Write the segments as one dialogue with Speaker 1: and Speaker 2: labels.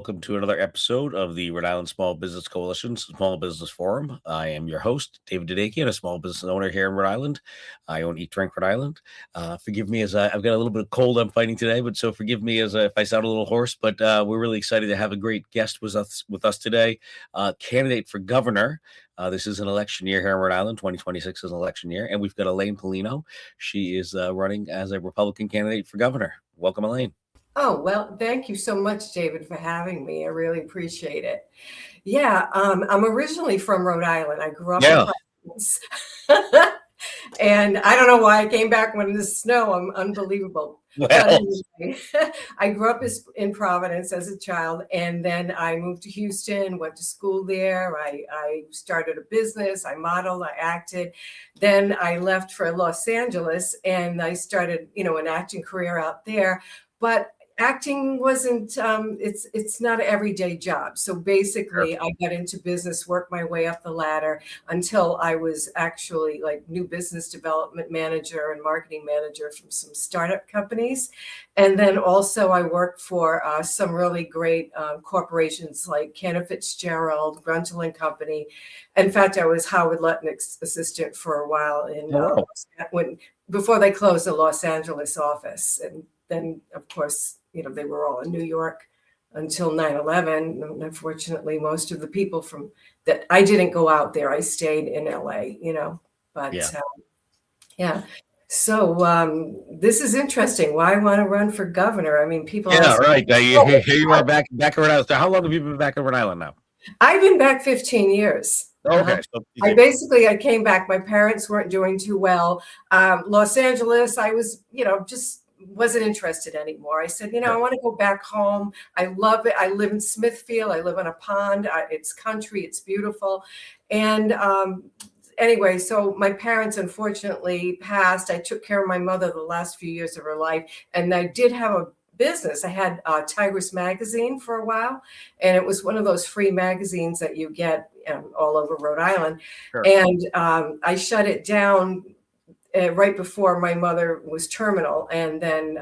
Speaker 1: welcome to another episode of the Rhode Island Small Business Coalition's Small Business Forum. I am your host, David Dadekian, a small business owner here in Rhode Island. I own Eat Drink Rhode Island. Forgive me as I've got a little bit of cold I'm fighting today, but so forgive me as if I sound a little hoarse. But we're really excited to have a great guest with us today, candidate for governor. This is an election year here in Rhode Island. 2026 is an election year, and we've got Elaine Pelino. She is running as a Republican candidate for governor. Welcome, Elaine.
Speaker 2: Oh, well, thank you so much, David, for having me. I really appreciate it. Yeah, I'm originally from Rhode Island. I grew up in Providence. And I don't know why I came back when there's snow. I'm unbelievable.
Speaker 1: Well.
Speaker 2: But anyway, I grew up in Providence as a child, and then I moved to Houston, went to school there. I started a business. I modeled, I acted. Then I left for Los Angeles, and I started, an acting career out there. But acting wasn't, it's not an everyday job. So basically I got into business, worked my way up the ladder until I was actually like new business development manager and marketing manager from some startup companies. And then also I worked for some really great corporations like Cantor Fitzgerald, Gruntle and Company. In fact, I was Howard Lutnick's assistant for a while before they closed the Los Angeles office. And then, of course, they were all in New York until 9/11. Unfortunately, most of the people from that, I didn't go out there. I stayed in LA, but yeah. So this is interesting. Why I want to run for governor? I mean, people.
Speaker 1: Yeah, right. Here you are back in Rhode Island. So how long have you been back in Rhode Island now?
Speaker 2: I've been back 15 years.
Speaker 1: Okay. So
Speaker 2: I came back. My parents weren't doing too well. Los Angeles, I was, just wasn't interested anymore. I said, I want to go back home. I love it. I live in Smithfield. I live on a pond. It's country. It's beautiful. And anyway, so my parents unfortunately passed. I took care of my mother the last few years of her life. And I did have a business. I had Tigress magazine for a while. And it was one of those free magazines that you get all over Rhode Island. Sure. And I shut it down right before my mother was terminal. And then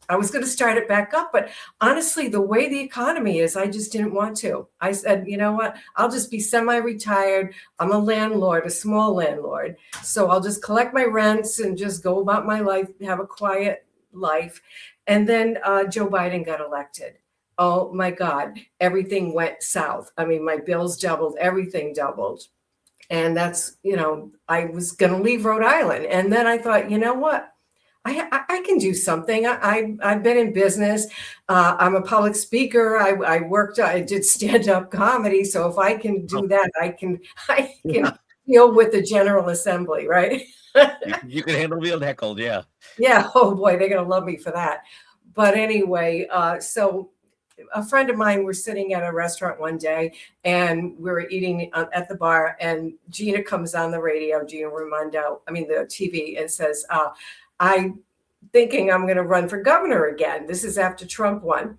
Speaker 2: I was going to start it back up. But honestly, the way the economy is, I just didn't want to. I said, you know what? I'll just be semi-retired. I'm a landlord, a small landlord. So I'll just collect my rents and just go about my life, have a quiet life. And then Joe Biden got elected. Oh, my God. Everything went south. I mean, my bills doubled. Everything doubled. And that's, I was going to leave Rhode Island. And then I thought, you know what? I can do something. I've been in business. I'm a public speaker. I did stand-up comedy. So if I can do that, I can deal with the General Assembly, right?
Speaker 1: You can handle being heckled, yeah.
Speaker 2: Yeah. Oh, boy, they're going to love me for that. But anyway, so a friend of mine, we're sitting at a restaurant one day and we were eating at the bar, and Gina comes on the radio, Gina Raimondo, the TV, and says, I'm thinking I'm going to run for governor again. This is after Trump won.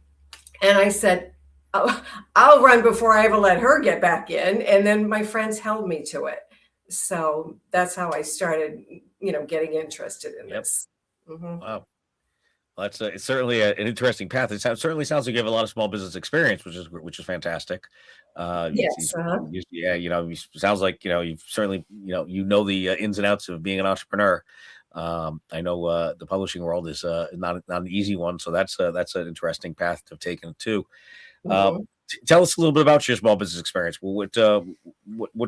Speaker 2: And I said, oh, I'll run before I ever let her get back in. And then my friends held me to it. So that's how I started, getting interested in this. Mm-hmm.
Speaker 1: Wow. It's certainly an interesting path. It certainly sounds like you have a lot of small business experience, which is fantastic.
Speaker 2: Yes.
Speaker 1: Sounds like you've certainly the ins and outs of being an entrepreneur. I know the publishing world is not an easy one, so that's an interesting path to have taken too. Tell us a little bit about your small business experience. What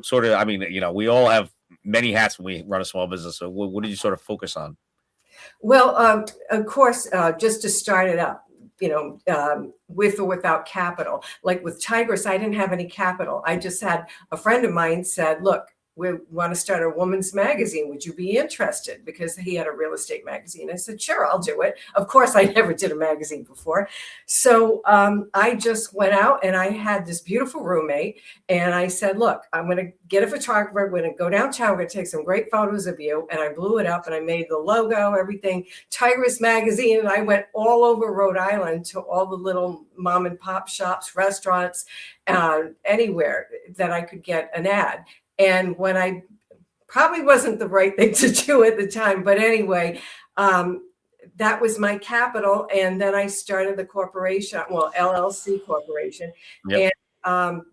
Speaker 1: sort of? We all have many hats when we run a small business. So what did you sort of focus on?
Speaker 2: Well, of course, just to start it up, with or without capital. Like with Tigress, I didn't have any capital. I just had a friend of mine said, look, we want to start a woman's magazine. Would you be interested? Because he had a real estate magazine. I said, sure, I'll do it. Of course, I never did a magazine before. So I just went out and I had this beautiful roommate. And I said, look, I'm going to get a photographer. We're going to go downtown. We're going to take some great photos of you. And I blew it up and I made the logo, everything, Tigress magazine. And I went all over Rhode Island to all the little mom and pop shops, restaurants, anywhere that I could get an ad. And when I probably wasn't the right thing to do at the time, but anyway, that was my capital. And then I started the corporation, well, LLC corporation.
Speaker 1: Yep.
Speaker 2: And,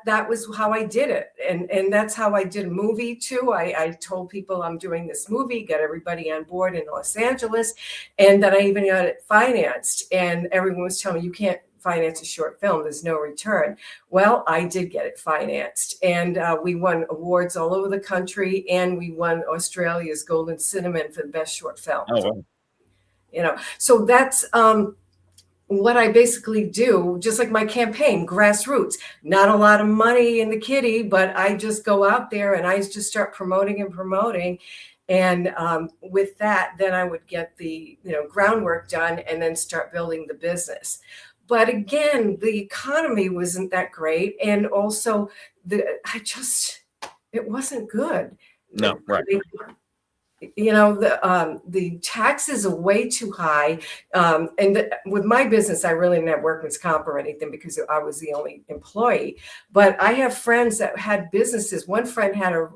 Speaker 2: that was how I did it. And that's how I did a movie too. I told people I'm doing this movie, got everybody on board in Los Angeles. And then I even got it financed. And everyone was telling me, you can't finance a short film, there's no return. Well, I did get it financed, and we won awards all over the country, and we won Australia's Golden Cinnamon for the best short film.
Speaker 1: Oh, wow.
Speaker 2: So that's what I basically do, just like my campaign, grassroots. Not a lot of money in the kitty, but I just go out there and I just start promoting and promoting. And with that, then I would get the groundwork done and then start building the business. But again, the economy wasn't that great, and also it wasn't good.
Speaker 1: No, right.
Speaker 2: The taxes are way too high. With my business, I really didn't have workman's comp or anything because I was the only employee. But I have friends that had businesses. One friend had a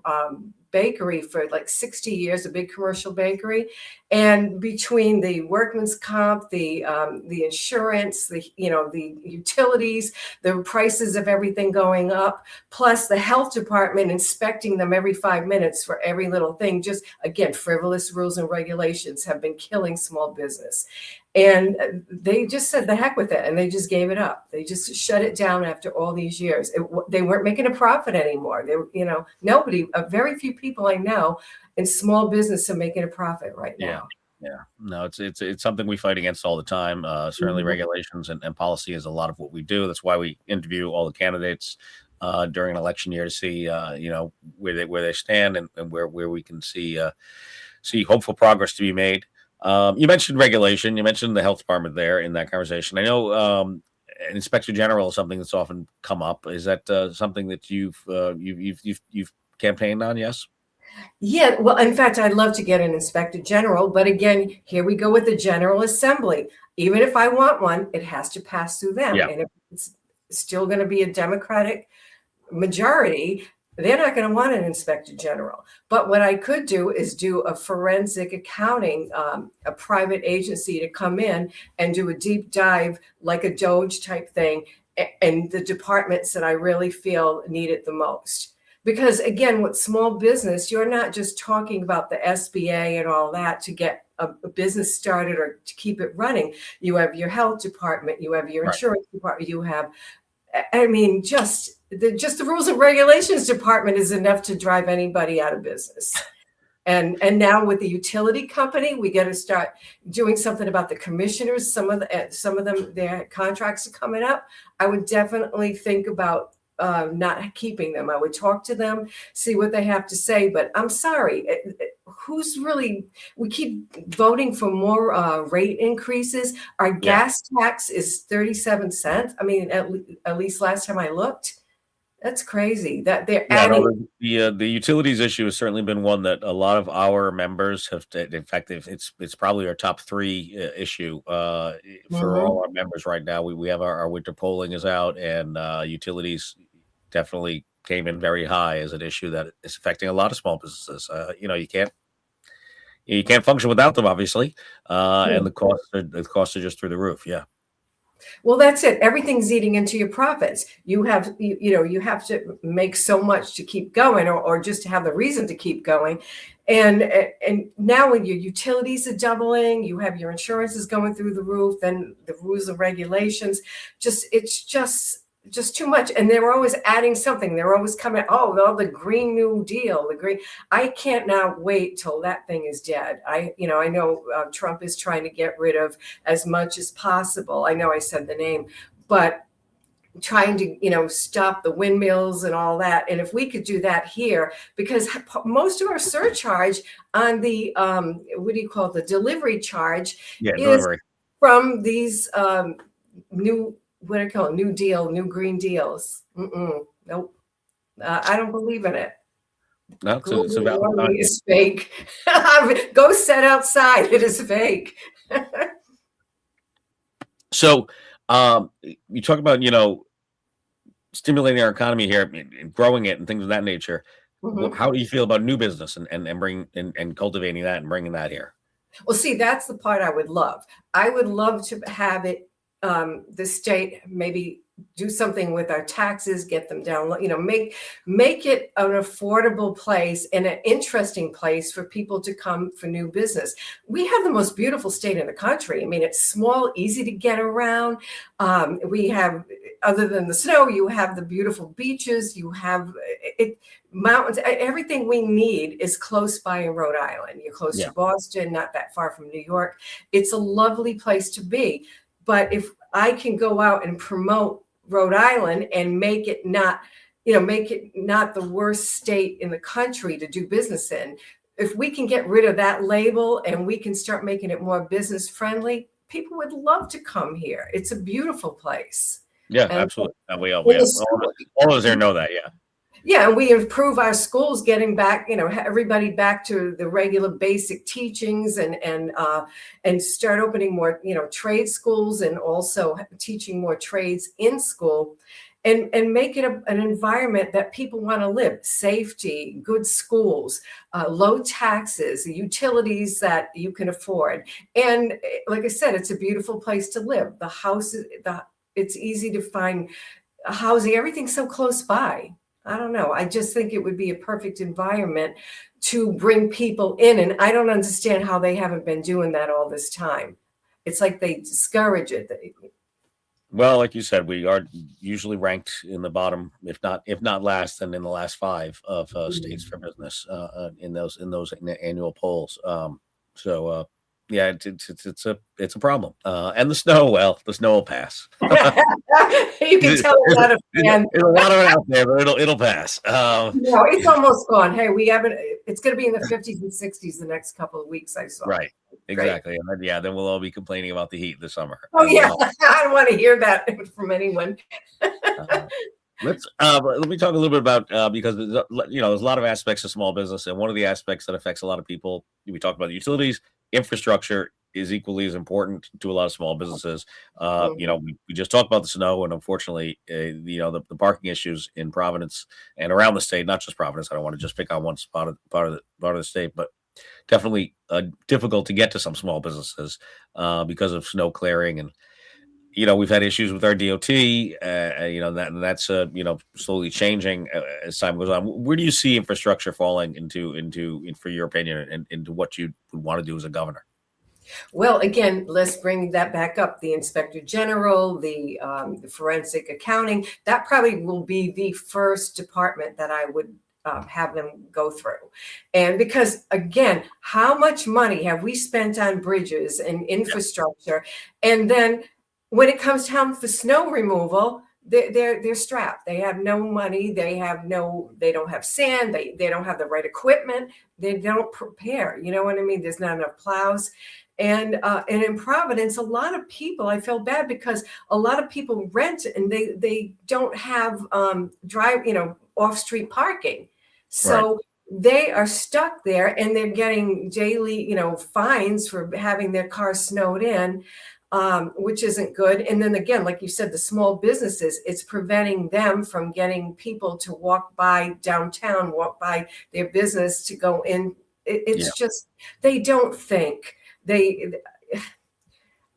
Speaker 2: bakery for like 60 years, a big commercial bakery. And between the workman's comp, the insurance, the utilities, the prices of everything going up, plus the health department inspecting them every 5 minutes for every little thing, just again, frivolous rules and regulations have been killing small business. And they just said the heck with it, and they just gave it up. They just shut it down after all these years. They weren't making a profit anymore. Nobody, very few people I know in small business are making a profit right now.
Speaker 1: Yeah. No, it's something we fight against all the time. Certainly, regulations and policy is a lot of what we do. That's why we interview all the candidates during an election year to see where they stand and where we can see hopeful progress to be made. You mentioned regulation. You mentioned the health department there in that conversation. I know an inspector general is something that's often come up. Is that something that you've campaigned on? Yes.
Speaker 2: Yeah. Well, in fact, I'd love to get an inspector general, but again, here we go with the General Assembly. Even if I want one, it has to pass through them.
Speaker 1: Yeah.
Speaker 2: And if it's still going to be a Democratic majority, they're not going to want an inspector general. But what I could do is do a forensic accounting, a private agency to come in and do a deep dive, like a Doge type thing, and the departments that I really feel need it the most. Because again, with small business, you're not just talking about the SBA and all that to get a business started or to keep it running. You have your health department, you have your insurance department, you have, just the rules and regulations department is enough to drive anybody out of business. And now with the utility company, we got to start doing something about the commissioners. Some of them, their contracts are coming up. I would definitely think about not keeping them. I would talk to them, see what they have to say. But I'm sorry, we keep voting for more rate increases. Our gas tax is 37 cents. I mean, at least last time I looked. That's crazy that they're adding.
Speaker 1: The utilities issue has certainly been one that a lot of our members have. In fact, it's probably our top 3 issue for all our members right now. We have our winter polling is out, and utilities definitely came in very high as an issue that is affecting a lot of small businesses. You can't function without them, obviously, and the costs are just through the roof. Yeah.
Speaker 2: Well, that's it. Everything's eating into your profits. You have to make so much to keep going, or just to have the reason to keep going. And now when your utilities are doubling, you have your insurances going through the roof, and the rules and regulations, it's just too much. And they were always adding something. They were always coming, the Green New Deal, I can't now wait till that thing is dead. I know Trump is trying to get rid of as much as possible. I know I said the name, but trying to, stop the windmills and all that. And if we could do that here, because most of our surcharge on the, the delivery charge is from these new, what do you call it? New Deal, new Green Deals. Nope. I don't believe in it.
Speaker 1: No, it's about
Speaker 2: is fake. Go sit outside. It is fake.
Speaker 1: So you talk about, stimulating our economy here and growing it and things of that nature. How do you feel about new business and cultivating that and bringing that here?
Speaker 2: Well, see, that's the part I would love. I would love to have it, the state maybe do something with our taxes, get them down, make it an affordable place and an interesting place for people to come for new business. We have the most beautiful state in the country. I mean, it's small, easy to get around. We have, other than the snow, you have the beautiful beaches, you have it, mountains, everything we need is close by in Rhode Island. You're close to Boston, not that far from New York. It's a lovely place to be. But if I can go out and promote Rhode Island and make it not the worst state in the country to do business in, if we can get rid of that label and we can start making it more business friendly, people would love to come here. It's a beautiful place.
Speaker 1: Yeah,
Speaker 2: And
Speaker 1: absolutely. All of us there know that. Yeah.
Speaker 2: Yeah, and we improve our schools, getting back, everybody back to the regular basic teachings, and start opening more, trade schools, and also teaching more trades in school, and make it an environment that people want to live. Safety, good schools, low taxes, utilities that you can afford, and like I said, it's a beautiful place to live. The houses, it's easy to find housing. Everything's so close by. I don't know. I just think it would be a perfect environment to bring people in. And I don't understand how they haven't been doing that all this time. It's like they discourage it.
Speaker 1: Well, like you said, we are usually ranked in the bottom, if not last, then in the last 5 of states for business in those annual polls. Yeah, it's a problem. And the snow will pass.
Speaker 2: You can tell a lot of fans.
Speaker 1: There's a lot of it out there, but it'll pass.
Speaker 2: No, it's almost gone. Hey, we haven't. It's going to be in the 50s and 60s the next couple of weeks, I saw.
Speaker 1: Right. Exactly. And then we'll all be complaining about the heat this summer.
Speaker 2: Oh yeah, I don't want to hear that from anyone.
Speaker 1: Let me talk a little bit about because there's a lot of aspects of small business, and one of the aspects that affects a lot of people. We talked about utilities, infrastructure is equally as important to a lot of small businesses. We just talked about the snow, and unfortunately, the parking issues in Providence and around the state, not just Providence. I don't want to just pick on one part of the state, but definitely difficult to get to some small businesses because of snow clearing. And we've had issues with our DOT, that's slowly changing as time goes on. Where do you see infrastructure falling into for your opinion, and into what you would want to do as a governor?
Speaker 2: Well, again, let's bring that back up. The Inspector General, the forensic accounting, that probably will be the first department that I would have them go through. And because, again, how much money have we spent on bridges and infrastructure? And then when it comes time for snow removal, they're strapped. They have no money. They don't have sand. They don't have the right equipment. They don't prepare. You know what I mean? There's not enough plows. And in Providence, a lot of people, I feel bad because a lot of people rent and they don't have off-street parking. So they are stuck there, and they're getting daily, fines for having their car snowed in, which isn't good. And then again, like you said, the small businesses, it's preventing them from getting people to walk by downtown, walk by their business to go in. It's just, they don't think.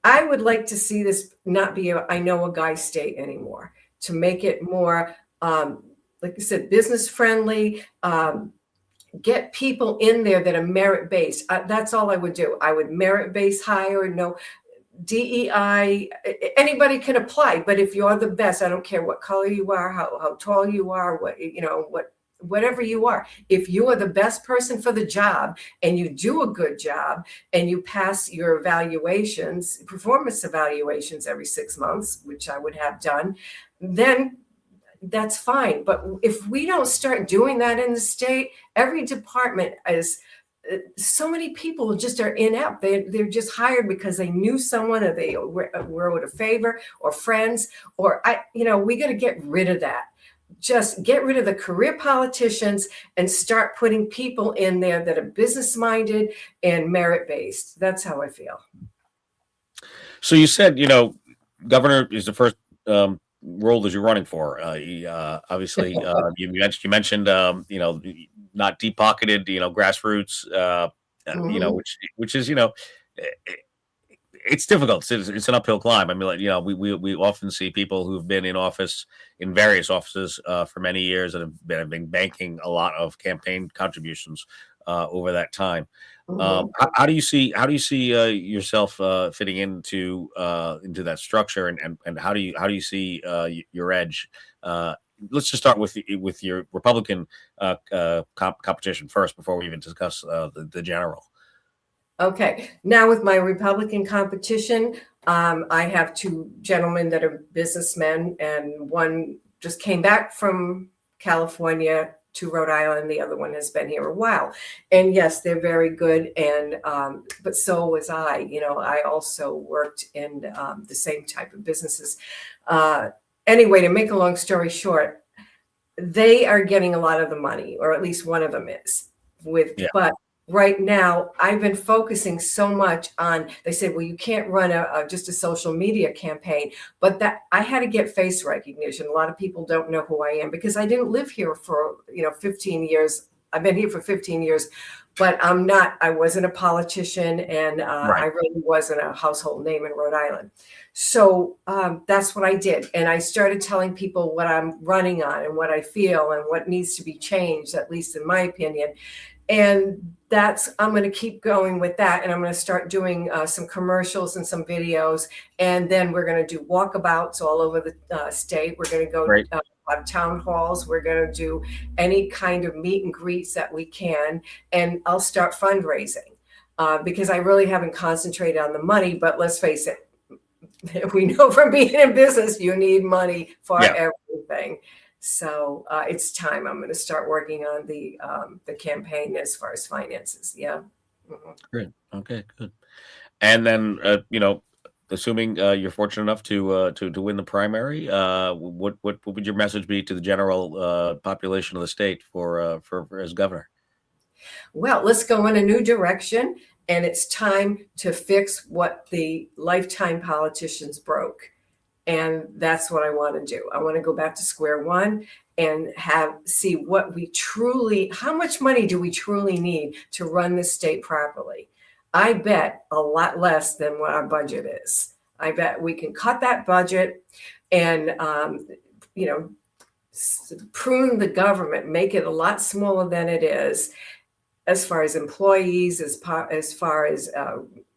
Speaker 2: I would like to see this not be I know a guy state anymore, to make it more, like I said, business friendly, get people in there that are merit-based. That's all I would do. I would merit-based hire, no DEI, anybody can apply, but if you're the best, I don't care what color you are, how tall you are, whatever you are, if you are the best person for the job and you do a good job and you pass your evaluations, performance evaluations every 6 months, which I would have done, then that's fine. But if we don't start doing that in the state, every department is, so many people just are inept. They're just hired because they knew someone, or they were with a favor, or friends, or we got to get rid of that. Just get rid of the career politicians and start putting people in there that are business minded and merit based. That's how I feel.
Speaker 1: So you said, governor is the first role that you're running for. Obviously, you mentioned, not deep pocketed, grassroots.
Speaker 2: Mhm.
Speaker 1: which is, it's difficult. It's an uphill climb. I mean, like, we often see people who've been in office in various offices for many years and have been banking a lot of campaign contributions over that time.
Speaker 2: Mhm.
Speaker 1: How do you see yourself fitting into that structure, and how do you see your edge? Uh, let's just start with your Republican competition first before we even discuss the general.
Speaker 2: Okay. Now with my Republican competition, I have two gentlemen that are businessmen, and one just came back from California to Rhode Island. The other one has been here a while. And yes, they're very good. And but so was I. I also worked in the same type of businesses. Uh, anyway, to make a long story short, they are getting a lot of the money, or at least one of them is.
Speaker 1: Yeah,
Speaker 2: But right now, I've been focusing so much on. They said, "Well, you can't run just a social media campaign," but that I had to get face recognition. A lot of people don't know who I am because I didn't live here for 15 years. I've been here for 15 years, but I'm not. I wasn't a politician, and I
Speaker 1: right.
Speaker 2: really wasn't a household name in Rhode Island. So that's what I did. And I started telling people what I'm running on and what I feel and what needs to be changed, at least in my opinion. And I'm going to keep going with that. And I'm going to start doing some commercials and some videos. And then we're going to do walkabouts all over the state. We're going to go
Speaker 1: Great.
Speaker 2: have town halls. We're going to do any kind of meet and greets that we can. And I'll start fundraising because I really haven't concentrated on the money. But let's face it, we know from being in business, you need money for
Speaker 1: Yeah.
Speaker 2: everything. So it's time. I'm going to start working on the campaign as far as finances. Yeah. Mhm.
Speaker 1: Great. Okay, good. And then, assuming you're fortunate enough to win the primary, what would your message be to the general population of the state for as governor?
Speaker 2: Well, let's go in a new direction, and it's time to fix what the lifetime politicians broke. And that's what I want to do. I want to go back to square one and see how much money do we truly need to run this state properly. I bet a lot less than what our budget is. I bet we can cut that budget and you know prune the government, make it a lot smaller than it is, as far as employees, as far as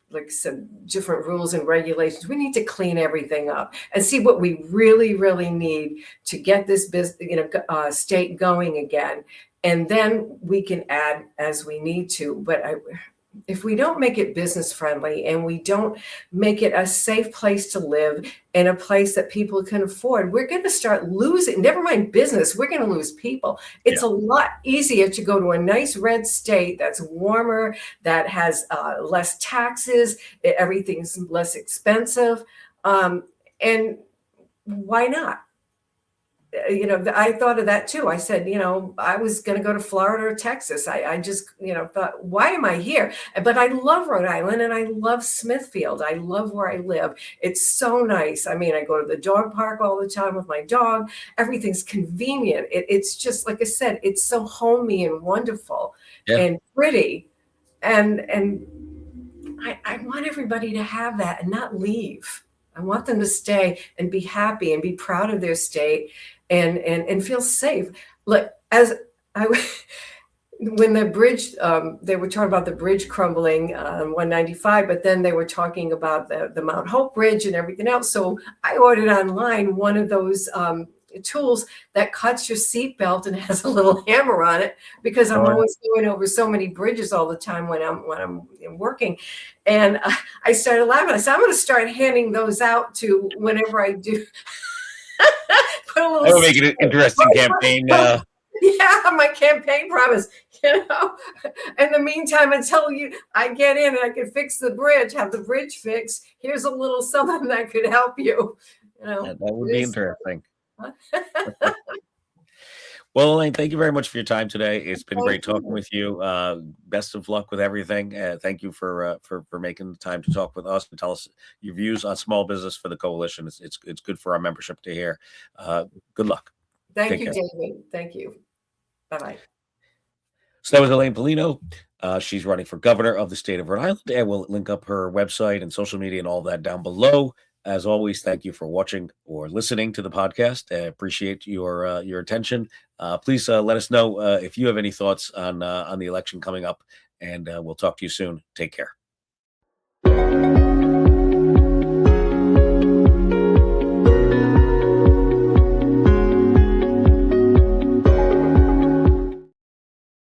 Speaker 2: like some different rules and regulations. We need to clean everything up and see what we really, really need to get this state going again. And then we can add as we need to. But if we don't make it business friendly and we don't make it a safe place to live and a place that people can afford, we're going to start losing, never mind business, we're going to lose people. It's
Speaker 1: Yeah.
Speaker 2: a lot easier to go to a nice red state that's warmer, that has less taxes, everything's less expensive. And why not? I thought of that too. I said, I was going to go to Florida or Texas. I just, thought, why am I here? But I love Rhode Island and I love Smithfield. I love where I live. It's so nice. I mean, I go to the dog park all the time with my dog. Everything's convenient. It's just, like I said, it's so homey and wonderful
Speaker 1: Yeah.
Speaker 2: and pretty. And I want everybody to have that and not leave. I want them to stay and be happy and be proud of their state and feel safe. Look, as I when the bridge, they were talking about the bridge crumbling on 195, but then they were talking about the Mount Hope Bridge and everything else. So I ordered online one of those tools that cuts your seatbelt and has a little hammer on it, because I'm
Speaker 1: Oh, yeah.
Speaker 2: always going over so many bridges all the time when I'm working. And I started laughing. I said, I'm going to start handing those out to whenever I do. Put a
Speaker 1: That
Speaker 2: little
Speaker 1: would make it an interesting campaign.
Speaker 2: yeah, my campaign promise. In the meantime, until I get in and I can fix the bridge, have the bridge fixed, here's a little something that could help you.
Speaker 1: That would be
Speaker 2: Just,
Speaker 1: interesting. Well, Elaine, thank you very much for your time today. It's been
Speaker 2: thank
Speaker 1: great talking
Speaker 2: you.
Speaker 1: with you. Best of luck with everything. Thank you for making the time to talk with us and tell us your views on small business for the coalition. It's good for our membership to hear. Good luck.
Speaker 2: Thank
Speaker 1: Take
Speaker 2: you,
Speaker 1: care.
Speaker 2: David. Thank you. Bye bye.
Speaker 1: So that was Elaine Pelino, She's running for governor of the state of Rhode Island, and we'll link up her website and social media and all that down below. As always, thank you for watching or listening to the podcast. I appreciate your attention. Please let us know if you have any thoughts on the election coming up, and we'll talk to you soon. Take care.